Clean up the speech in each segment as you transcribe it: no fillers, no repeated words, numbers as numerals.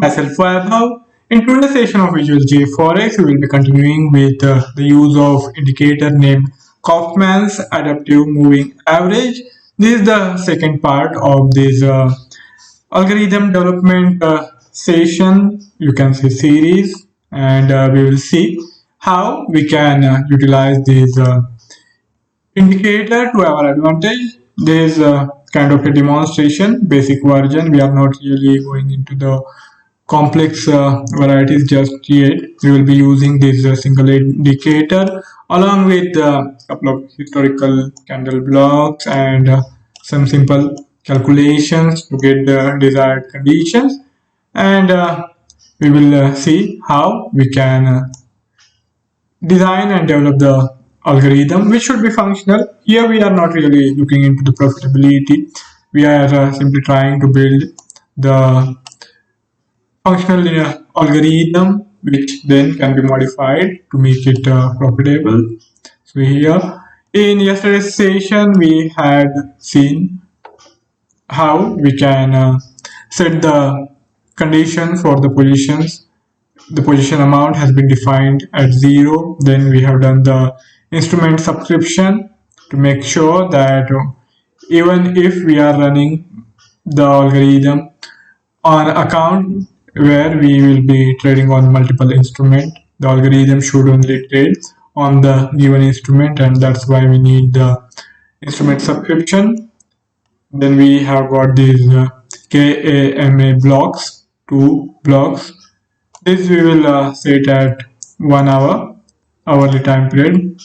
Myself Vaibhav. In today's session of Visual Jforex, we will be continuing with the use of indicator named Kaufman's Adaptive Moving Average. This is the second part of this algorithm development session, you can say series, and we will see how we can utilize this indicator to our advantage. There is a kind of a demonstration, basic version. We are not really going into the complex varieties just yet. We will be using this single indicator along with a couple of historical candle blocks and some simple calculations to get the desired conditions. And we will see how we can design and develop the algorithm which should be functional. Here we are not really looking into the profitability. We are simply trying to build the functional algorithm which then can be modified to make it profitable. So here in yesterday's session we had seen how we can set the condition for the positions. The position amount has been defined at 0. Then we have done the instrument subscription to make sure that even if we are running the algorithm on account where we will be trading on multiple instruments, the algorithm should only trade on the given instrument, and that's why we need the instrument subscription. Then we have got these KAMA blocks, 2 blocks. This we will set at 1 hour, hourly time period.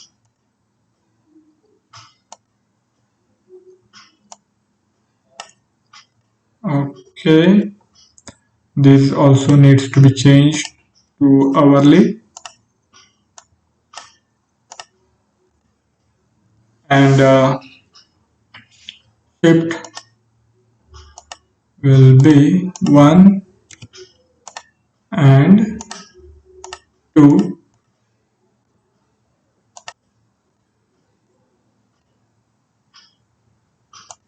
Okay, this also needs to be changed to hourly, and shift will be 1 and 2.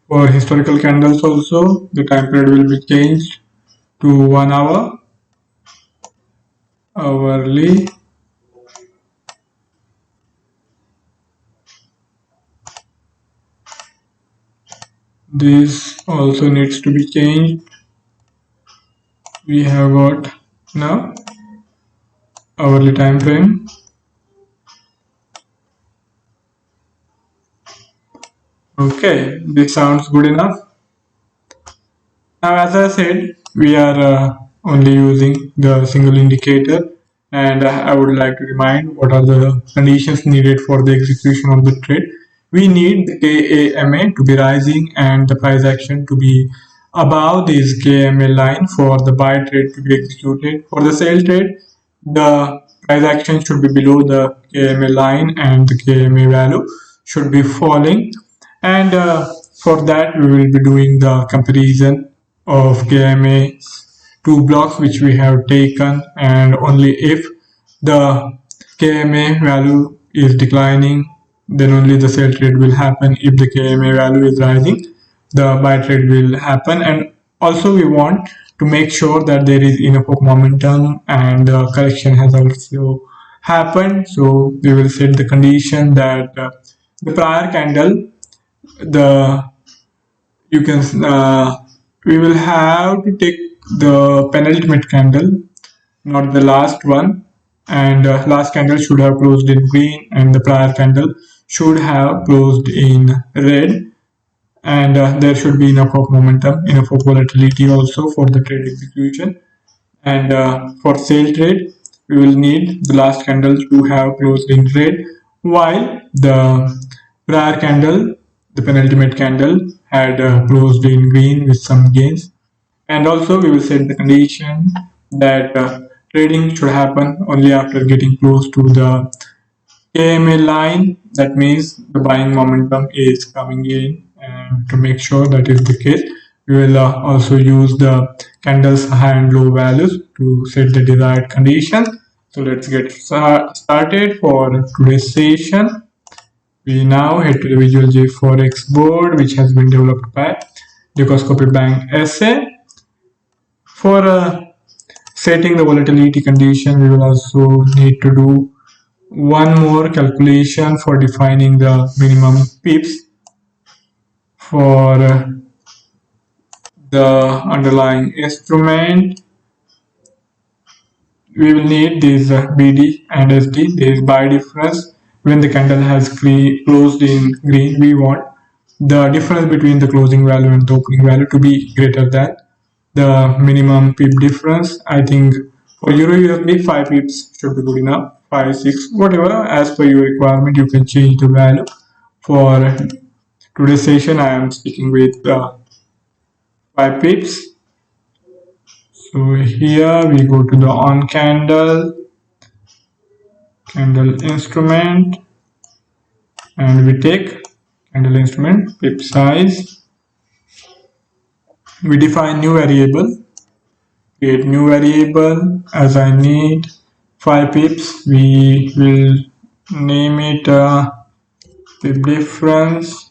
For historical candles also, the time period will be changed to 1 hour, hourly, this also needs to be changed. We have got now hourly time frame. Okay, this sounds good enough. Now, as I said, we are only using the single indicator, and I would like to remind what are the conditions needed for the execution of the trade. We need the KAMA to be rising and the price action to be above this KMA line for the buy trade to be executed. For the sell trade, the price action should be below the KMA line and the KMA value should be falling. And for that, we will be doing the comparison of KMA 2 blocks which we have taken, and only if the KMA value is declining, then only the sell trade will happen. If the KMA value is rising, the buy trade will happen. And also we want to make sure that there is enough of momentum and the correction has also happened. So we will set the condition that the prior candle, we will have to take the penultimate candle, not the last one, and last candle should have closed in green and the prior candle should have closed in red, and there should be enough of momentum, enough of volatility also for the trade execution. And for sale trade, we will need the last candle to have closed in red, while the prior candle, the penultimate candle, had closed in green with some gains. And also we will set the condition that trading should happen only after getting close to the KMA line. That means the buying momentum is coming in, and to make sure that is the case, we will also use the candles high and low values to set the desired condition. So let's get started for today's session. We now head to the Visual Jforex board, which has been developed by Dukascopy Bank SA. For setting the volatility condition, we will also need to do one more calculation for defining the minimum pips for the underlying instrument. We will need this BD and SD. There is buy difference. When the candle has closed in green, we want the difference between the closing value and the opening value to be greater than the minimum pip difference. I think for Euro USD 5 pips should be good enough. 5, 6, whatever, as per your requirement, you can change the value. For today's session, I am sticking with 5 pips. So here we go to the on candle instrument, and we take candle instrument pip size. We define new variable, create new variable. As I need 5 pips, we will name it pip difference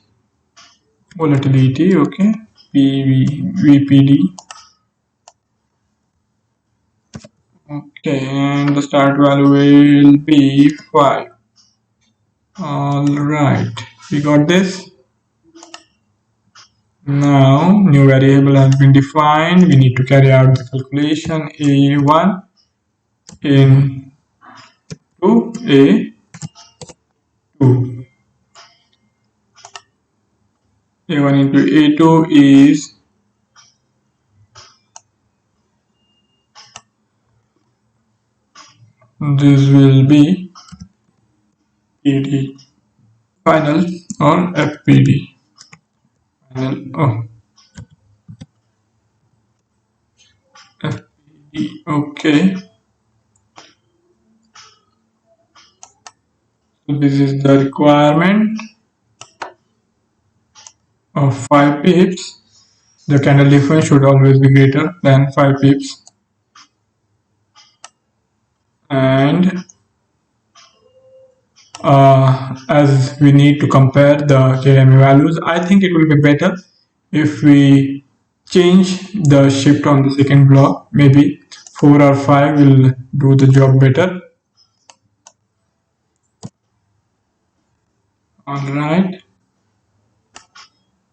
volatility. Okay, VPD. Okay, and the start value will be 5. Alright, we got this. Now, new variable has been defined. We need to carry out the calculation A1 into A2. A1 into A2 is this will be PD final or FPD. Final, FPD. Okay. So this is the requirement of 5 pips. The candle difference should always be greater than 5 pips. And as we need to compare the KMA values, I think it will be better if we change the shift on the second block. Maybe 4 or 5 will do the job better. Alright.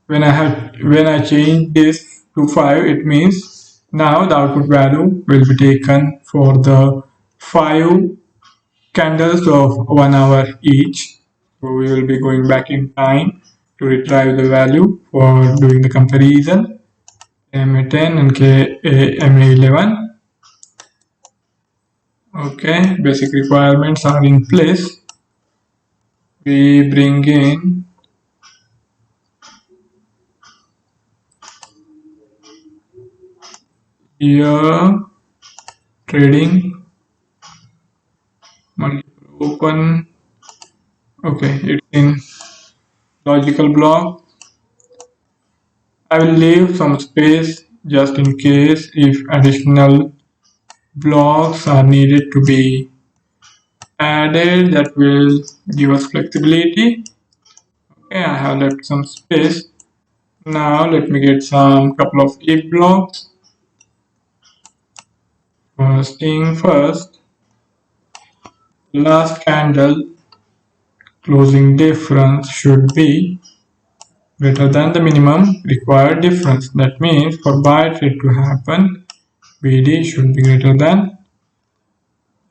When I change this to 5, it means now the output value will be taken for the 5 candles of 1 hour each. So we will be going back in time to retrieve the value for doing the comparison. MA10 and MA11. Okay, basic requirements are in place. We bring in here trading multiple open. Okay, it's in logical block. I will leave some space just in case if additional blocks are needed to be added. That will give us flexibility. Okay, I have left some space. Now let me get some couple of if blocks. First thing first, last candle closing difference should be greater than the minimum required difference. That means for buy trade to happen, BD should be greater than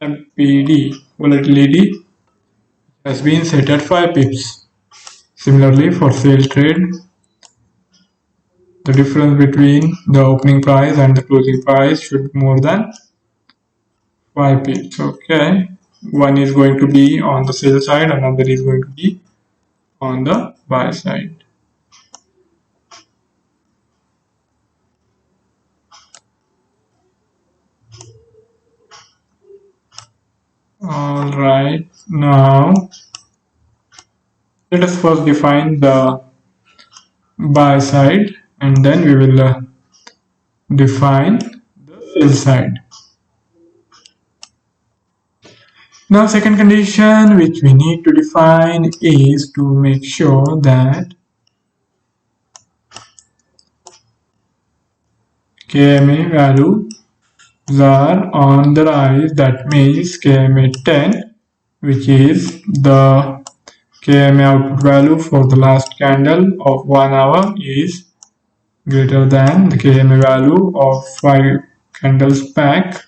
MPD. Volatility has been set at 5 pips. Similarly, for sell trade, the difference between the opening price and the closing price should be more than 5 pips. Okay, one is going to be on the sell side, another is going to be on the buy side. Alright, now let us first define the buy side and then we will define the sell side. Now second condition which we need to define is to make sure that KMA value are on the rise. That means KMA 10, which is the KMA output value for the last candle of 1 hour, is greater than the KMA value of 5 candles back.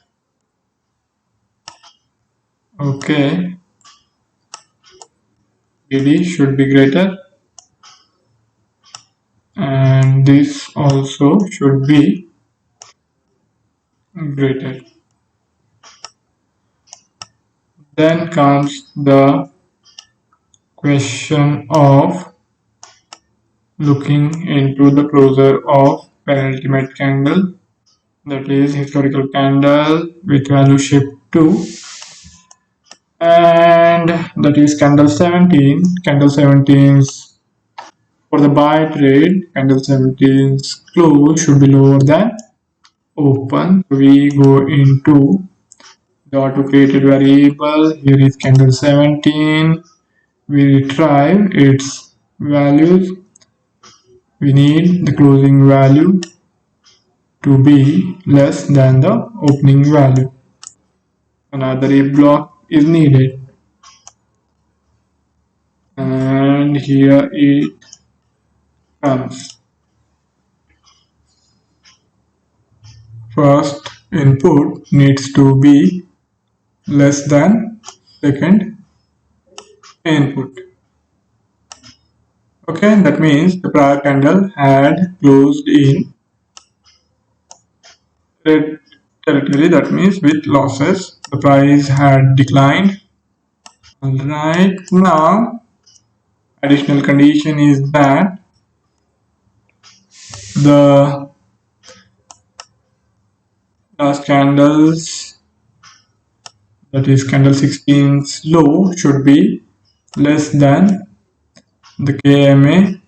Okay, BD should be greater, and this also should be greater. Then comes the question of looking into the closure of penultimate candle, that is historical candle with value shape 2, and that is candle 17. Candle 17's for the buy trade, candle 17's close should be lower than open. We go into the auto created variable. Here is candle 17. We retrieve its values. We need the closing value to be less than the opening value. Another if block is needed, and here it comes. First input needs to be less than second input. Okay, that means the prior candle had closed in red territory, that means with losses. The price had declined. Alright, now additional condition is that the last candles, that is candle 16's low, should be less than the KMA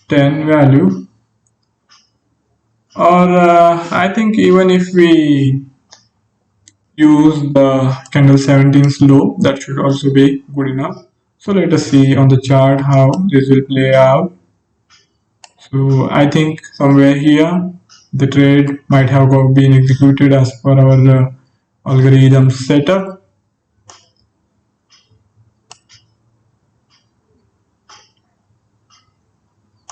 10 value, or I think even if we use the candle 17's low, that should also be good enough. So let us see on the chart how this will play out. So I think somewhere here the trade might have been executed as per our algorithm setup.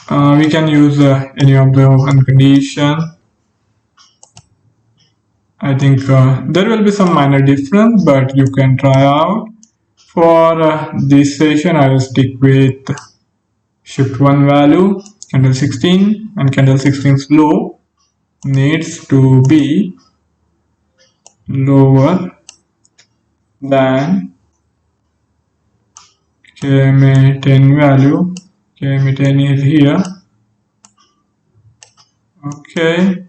We can use any of the one condition. I think there will be some minor difference, but you can try out. For this session, I will stick with shift 1 value, candle 16, and candle 16's low needs to be lower than KMA 10 value. KMA 10 is here. Okay,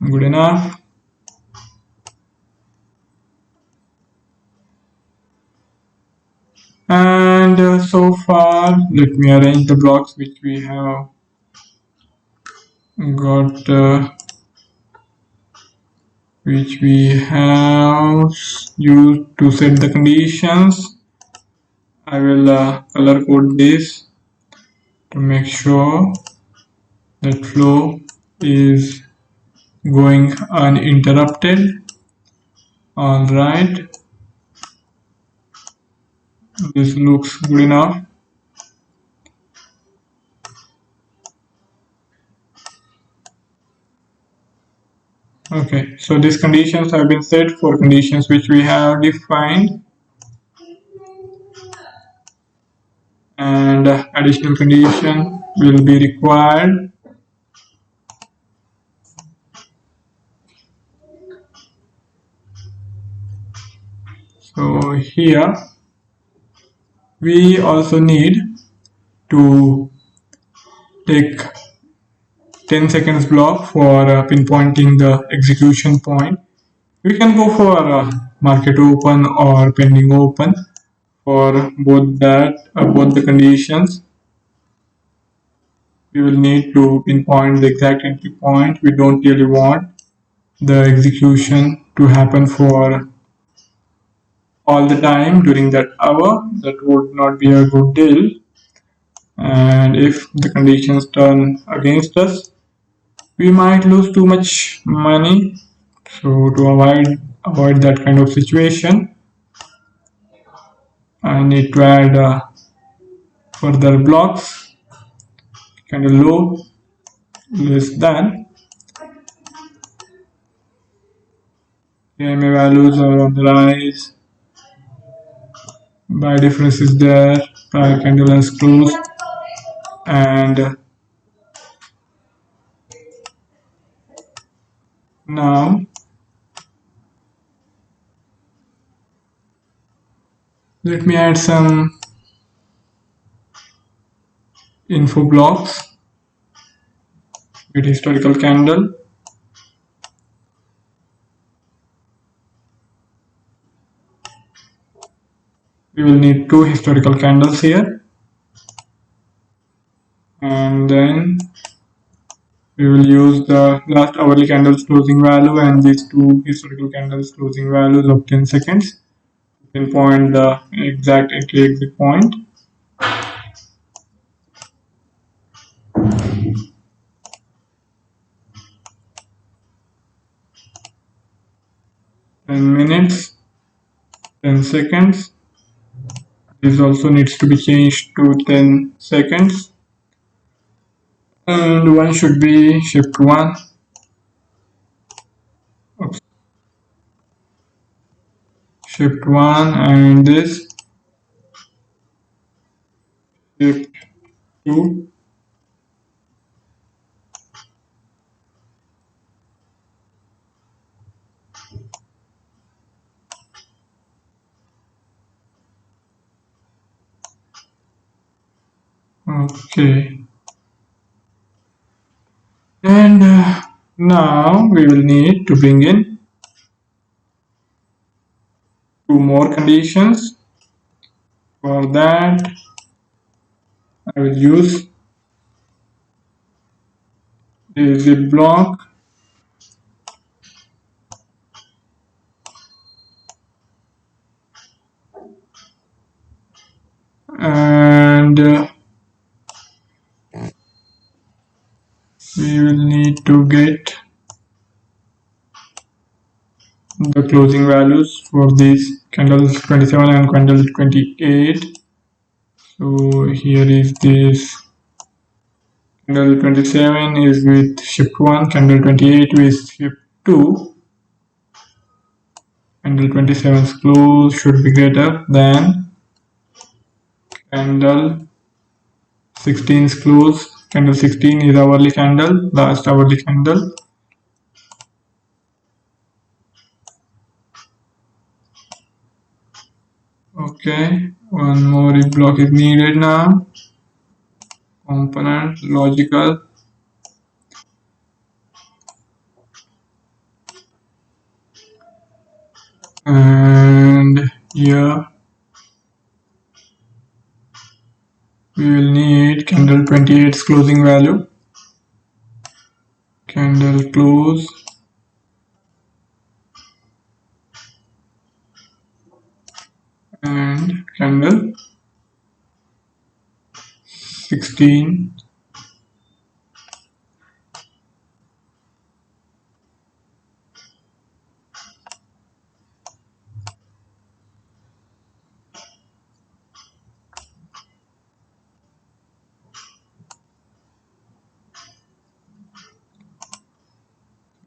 good enough. And so far, let me arrange the blocks which we have got, which we have used to set the conditions. I will color code this to make sure that flow is going uninterrupted. All right, this looks good enough. Okay, so these conditions have been set for conditions which we have defined, and additional condition will be required. So here we also need to take 10 seconds block for pinpointing the execution point. We can go for market open or pending open for both the conditions. We will need to pinpoint the exact entry point. We don't really want the execution to happen for all the time during that hour. That would not be a good deal. And if the conditions turn against us, we might lose too much money. So to avoid that kind of situation, I need to add further blocks, kind of low, less than. EMA values are on the rise. Buy difference is there. Prior candle has closed, and now let me add some info blocks with historical candle. We will need two historical candles here, and then we will use the last hourly candles closing value and these two historical candles closing values of 10 seconds to pinpoint the exact entry exit point. Minutes, 10 seconds. This also needs to be changed to 10 seconds. And one should be shift 1. Oops. Shift 1 and this shift 2. Okay. And now we will need to bring in two more conditions. For that, I will use the zip block and we will need to get the closing values for these candles 27 and candle 28. So here is this candle 27 is with shift 1, candle 28 with shift 2. Candle 27's close should be greater than candle 16's close. Candle 16 is hourly candle, last hourly candle. Okay, one more if block is needed now. Component, logical. And here we will need candle 28's closing value. Candle close. And candle 16.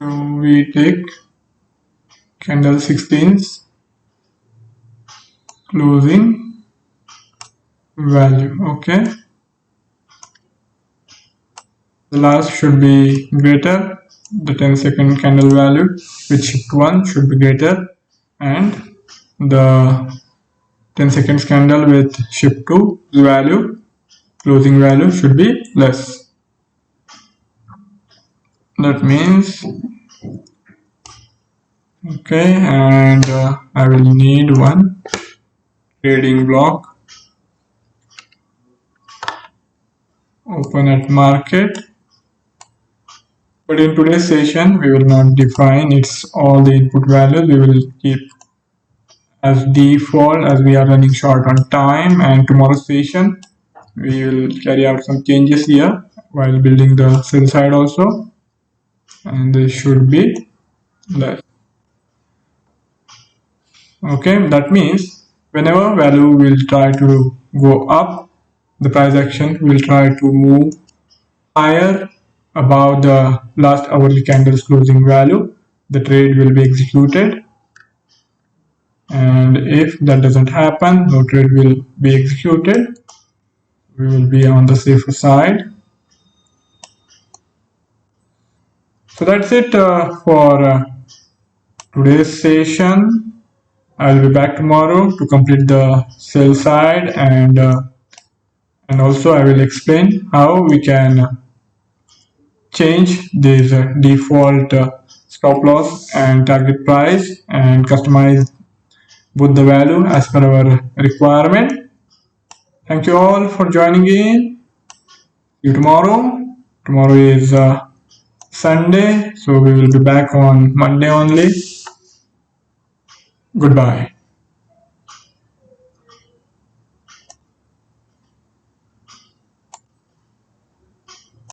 So we take candle 16's closing value. Okay. The last should be greater, the 10-second candle value with shift 1 should be greater, and the 10 seconds candle with shift 2 value, closing value should be less. That means, okay, and I will need one trading block, open at market. But in today's session, we will not define its all the input values. We will keep as default as we are running short on time. And tomorrow's session, we will carry out some changes here while building the sell side also. And this should be less. Okay, that means whenever value will try to go up, the price action will try to move higher above the last hourly candle's closing value. The trade will be executed, and if that doesn't happen, no trade will be executed. We will be on the safer side. So that's it for today's session. I'll be back tomorrow to complete the sell side, and also I will explain how we can change this default stop loss and target price and customize both the value as per our requirement. Thank you all for joining in. See you tomorrow. Tomorrow is Sunday, so we will be back on Monday only. Goodbye.